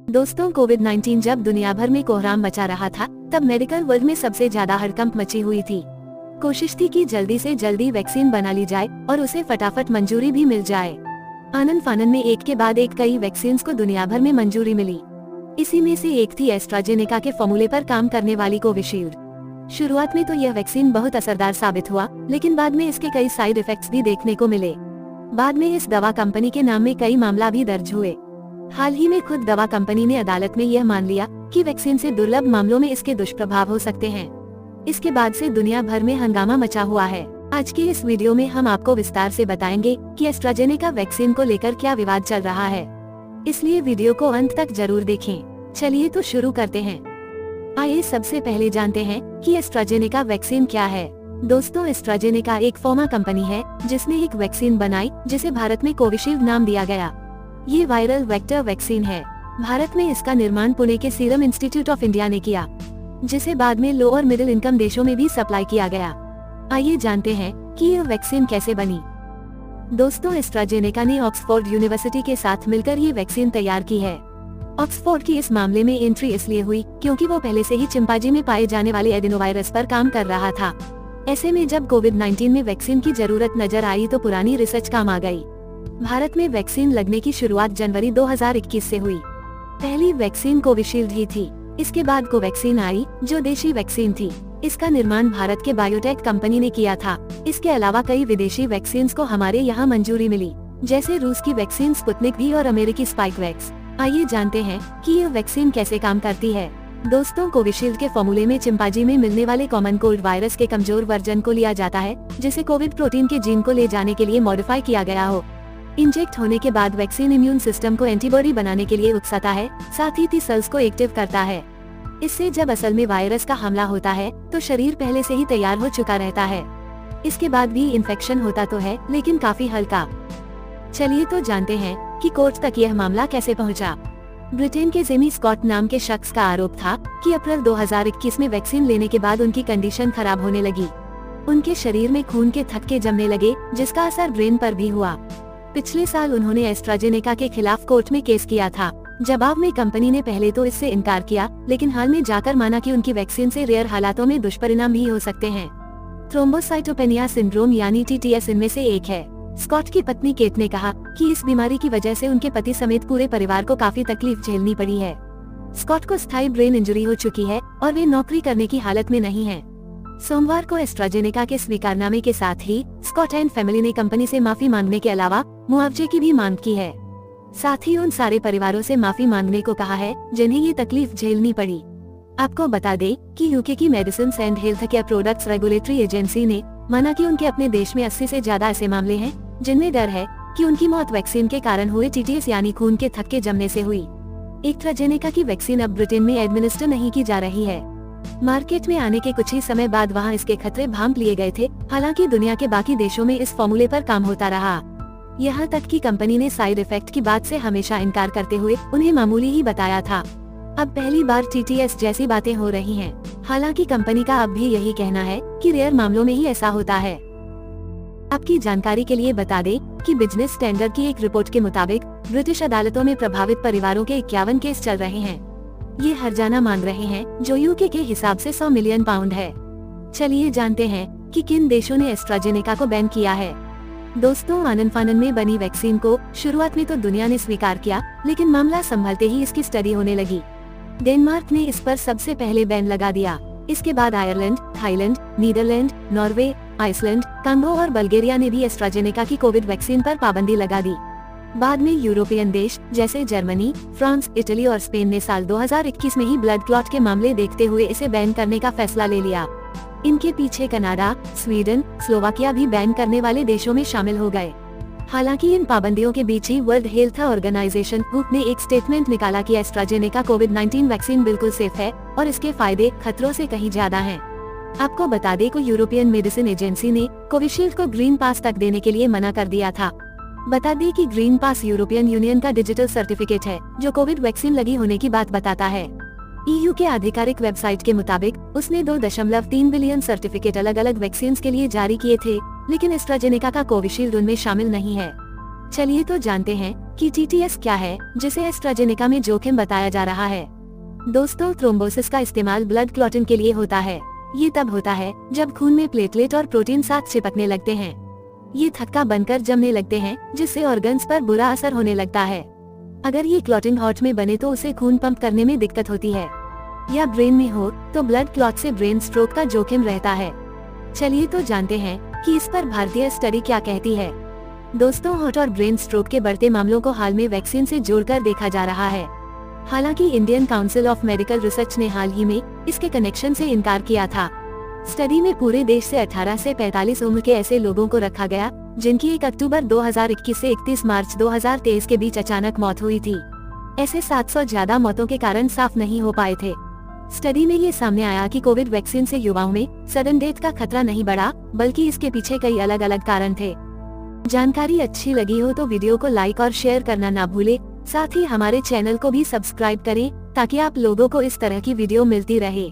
दोस्तों, कोविड-19 जब दुनिया भर में कोहराम मचा रहा था, तब मेडिकल वर्ल्ड में सबसे ज्यादा हड़कंप मची हुई थी। कोशिश थी कि जल्दी से जल्दी वैक्सीन बना ली जाए और उसे फटाफट मंजूरी भी मिल जाए। आनन फानन में एक के बाद एक कई वैक्सीन को दुनिया भर में मंजूरी मिली। इसी में से एक थी एस्ट्राजेनेका के फॉर्मूले पर काम करने वाली कोविशील्ड। शुरुआत में तो यह वैक्सीन बहुत असरदार साबित हुआ, लेकिन बाद में इसके कई साइड इफेक्ट्स भी देखने को मिले। बाद में इस दवा कंपनी के नाम में कई मामला भी दर्ज हुए। हाल ही में खुद दवा कंपनी ने अदालत में यह मान लिया कि वैक्सीन से दुर्लभ मामलों में इसके दुष्प्रभाव हो सकते हैं। इसके बाद से दुनिया भर में हंगामा मचा हुआ है। आज की इस वीडियो में हम आपको विस्तार से बताएंगे कि एस्ट्राजेनेका वैक्सीन को लेकर क्या विवाद चल रहा है, इसलिए वीडियो को अंत तक जरूर देखें। चलिए तो शुरू करते हैं। आइए सबसे पहले जानते हैं कि एस्ट्राजेनेका वैक्सीन क्या है। दोस्तों, एस्ट्राजेनेका एक फार्मा कंपनी है जिसने एक वैक्सीन बनाई जिसे भारत में कोविशील्ड नाम दिया गया। ये वायरल वेक्टर वैक्सीन है। भारत में इसका निर्माण पुणे के सीरम इंस्टीट्यूट ऑफ इंडिया ने किया, जिसे बाद में लो और मिडिल इनकम देशों में भी सप्लाई किया गया। आइए जानते हैं कि यह वैक्सीन कैसे बनी। दोस्तों, एस्ट्राजेनेका ने ऑक्सफोर्ड यूनिवर्सिटी के साथ मिलकर ये वैक्सीन तैयार की है। ऑक्सफोर्ड की इस मामले में एंट्री इसलिए हुई क्योंकि वो पहले से ही चिंपांजी में पाए जाने वाले एडिनोवायरस पर काम कर रहा था। ऐसे में जब कोविड-19 में वैक्सीन की जरूरत नजर आई तो पुरानी रिसर्च काम आ गई। भारत में वैक्सीन लगने की शुरुआत जनवरी 2021 से हुई। पहली वैक्सीन कोविशील्ड ही थी। इसके बाद कोवैक्सीन आई, जो देशी वैक्सीन थी। इसका निर्माण भारत के बायोटेक कंपनी ने किया था। इसके अलावा कई विदेशी वैक्सीन को हमारे यहाँ मंजूरी मिली, जैसे रूस की वैक्सीन स्पुतनिक भी और अमेरिकी स्पाइकवैक्स। आइए जानते हैं कि यह वैक्सीन कैसे काम करती है। दोस्तों, कोविशील्ड के फॉर्मूले में चिंपांजी में मिलने वाले कॉमन कोल्ड वायरस के कमजोर वर्जन को लिया जाता है, जिसे कोविड प्रोटीन के जीन को ले जाने के लिए मॉडिफाई किया गया हो। इंजेक्ट होने के बाद वैक्सीन इम्यून सिस्टम को एंटीबॉडी बनाने के लिए उकसाता है, साथ ही टी सेल्स को एक्टिव करता है। इससे जब असल में वायरस का हमला होता है तो शरीर पहले से ही तैयार हो चुका रहता है। इसके बाद भी इन्फेक्शन होता तो है, लेकिन काफी हल्का। चलिए तो जानते हैं कि कोर्ट तक यह मामला कैसे पहुंचा। ब्रिटेन के जेमी स्कॉट नाम के शख्स का आरोप था कि अप्रैल 2021 में वैक्सीन लेने के बाद उनकी कंडीशन खराब होने लगी। उनके शरीर में खून के थक्के जमने लगे, जिसका असर ब्रेन पर भी हुआ। पिछले साल उन्होंने एस्ट्राजेनेका के खिलाफ कोर्ट में केस किया था। जवाब में कंपनी ने पहले तो इससे इनकार किया, लेकिन हाल में जाकर माना कि उनकी वैक्सीन से रेयर हालातों में दुष्परिणाम भी हो सकते हैं। थ्रोम्बोसाइटोपेनिया सिंड्रोम यानी TTS इनमें से एक है। स्कॉट की पत्नी केट ने कहा कि इस बीमारी की वजह से उनके पति समेत पूरे परिवार को काफी तकलीफ झेलनी पड़ी है। स्कॉट को स्थायी ब्रेन इंजरी हो चुकी है और वे नौकरी करने की हालत में नहीं हैं। सोमवार को एस्ट्राजेनेका के स्वीकारनामे के साथ ही स्कॉट एंड फैमिली ने कंपनी से माफी मांगने के अलावा मुआवजे की भी मांग की है। साथ ही उन सारे परिवारों से माफी मांगने को कहा है जिन्हें ये तकलीफ झेलनी पड़ी। आपको बता दें कि यूके की medicine and health care products regulatory agency ने माना कि उनके अपने देश में 80 से ज्यादा ऐसे मामले हैं जिनमें डर है कि उनकी मौत वैक्सीन के कारण हुए TTS यानी खून के थक्के जमने से हुई। एस्ट्राजेनेका की वैक्सीन अब ब्रिटेन में एडमिनिस्टर नहीं की जा रही है। मार्केट में आने के कुछ ही समय बाद वहां इसके खतरे भांप लिए गए थे। हालांकि दुनिया के बाकी देशों में इस फॉर्मूले पर काम होता रहा। यहाँ तक कि कंपनी ने साइड इफेक्ट की बात से हमेशा इनकार करते हुए उन्हें मामूली ही बताया था। अब पहली बार TTS जैसी बातें हो रही हैं। हालांकि कंपनी का अब भी यही कहना है कि रेयर मामलों में ही ऐसा होता है। आपकी जानकारी के लिए बता दें कि बिजनेस स्टैंडर्ड की एक रिपोर्ट के मुताबिक ब्रिटिश अदालतों में प्रभावित परिवारों के 51 केस चल रहे हैं। ये हर्जाना मांग रहे हैं, जो यूके के हिसाब से 100 मिलियन पाउंड है। चलिए जानते हैं कि किन देशों ने एस्ट्राजेनेका को बैन किया है। दोस्तों, आनन फानन में बनी वैक्सीन को शुरुआत में तो दुनिया ने स्वीकार किया, लेकिन मामला संभलते ही इसकी स्टडी होने लगी। डेनमार्क ने इस पर सबसे पहले बैन लगा दिया। इसके बाद Ireland, Thailand, Netherland, Norway, Iceland, Congo और बल्गेरिया ने भी एस्ट्राजेनेका की कोविड वैक्सीन पर पाबंदी लगा दी। बाद में यूरोपियन देश जैसे जर्मनी, फ्रांस, इटली और स्पेन ने साल 2021 में ही ब्लड क्लॉट के मामले देखते हुए इसे बैन करने का फैसला ले लिया। इनके पीछे कनाडा, स्वीडन, स्लोवाकिया भी बैन करने वाले देशों में शामिल हो गए। हालांकि इन पाबंदियों के बीच ही वर्ल्ड हेल्थ ऑर्गेनाइजेशन ने एक स्टेटमेंट निकाला कि एस्ट्राजेनेका कोविड-19 वैक्सीन बिल्कुल सेफ है और इसके फायदे खतरों से कहीं ज्यादा हैं। आपको बता दें कि यूरोपियन मेडिसिन एजेंसी ने कोविशील्ड को ग्रीन पास तक देने के लिए मना कर दिया था। बता दें कि ग्रीन पास यूरोपियन यूनियन का डिजिटल सर्टिफिकेट है जो कोविड वैक्सीन लगी होने की बात बताता है। EU के आधिकारिक वेबसाइट के मुताबिक उसने 2.3 बिलियन सर्टिफिकेट अलग अलग वैक्सीन के लिए जारी किए थे, लेकिन एस्ट्राजेनेका का कोविशील्ड उनमें शामिल नहीं है। चलिए तो जानते हैं कि TTS क्या है, जिसे एस्ट्राजेनेका में जोखिम बताया जा रहा है। दोस्तों, थ्रोम्बोसिस का इस्तेमाल ब्लड क्लॉटिंग के लिए होता है। ये तब होता है जब खून में प्लेटलेट और प्रोटीन साथ चिपकने लगते हैं। ये थक्का बनकर जमने लगते हैं, जिससे ऑर्गन्स पर बुरा असर होने लगता है। अगर ये क्लॉटिंग हार्ट में बने तो उसे खून पंप करने में दिक्कत होती है, या ब्रेन में हो तो ब्लड क्लॉट से ब्रेन स्ट्रोक का जोखिम रहता है। चलिए तो जानते हैं कि इस पर भारतीय स्टडी क्या कहती है। दोस्तों, हार्ट और ब्रेन स्ट्रोक के बढ़ते मामलों को हाल में वैक्सीन से जोड़कर देखा जा रहा है। हालांकि Indian council of medical research ने हाल ही में इसके कनेक्शन से इनकार किया था। स्टडी में पूरे देश से 18 से 45 उम्र के ऐसे लोगों को रखा गया जिनकी 1 अक्टूबर 2021 से 31 मार्च 2023 के बीच अचानक मौत हुई थी। ऐसे 700 ज्यादा मौतों के कारण साफ नहीं हो पाए थे। स्टडी में ये सामने आया कि कोविड वैक्सीन से युवाओं में सडन डेथ का खतरा नहीं बढ़ा, बल्कि इसके पीछे कई अलग अलग कारण थे। जानकारी अच्छी लगी हो तो वीडियो को लाइक और शेयर करना ना भूले। साथ ही हमारे चैनल को भी सब्सक्राइब करें ताकि आप लोगों को इस तरह की वीडियो मिलती रहे।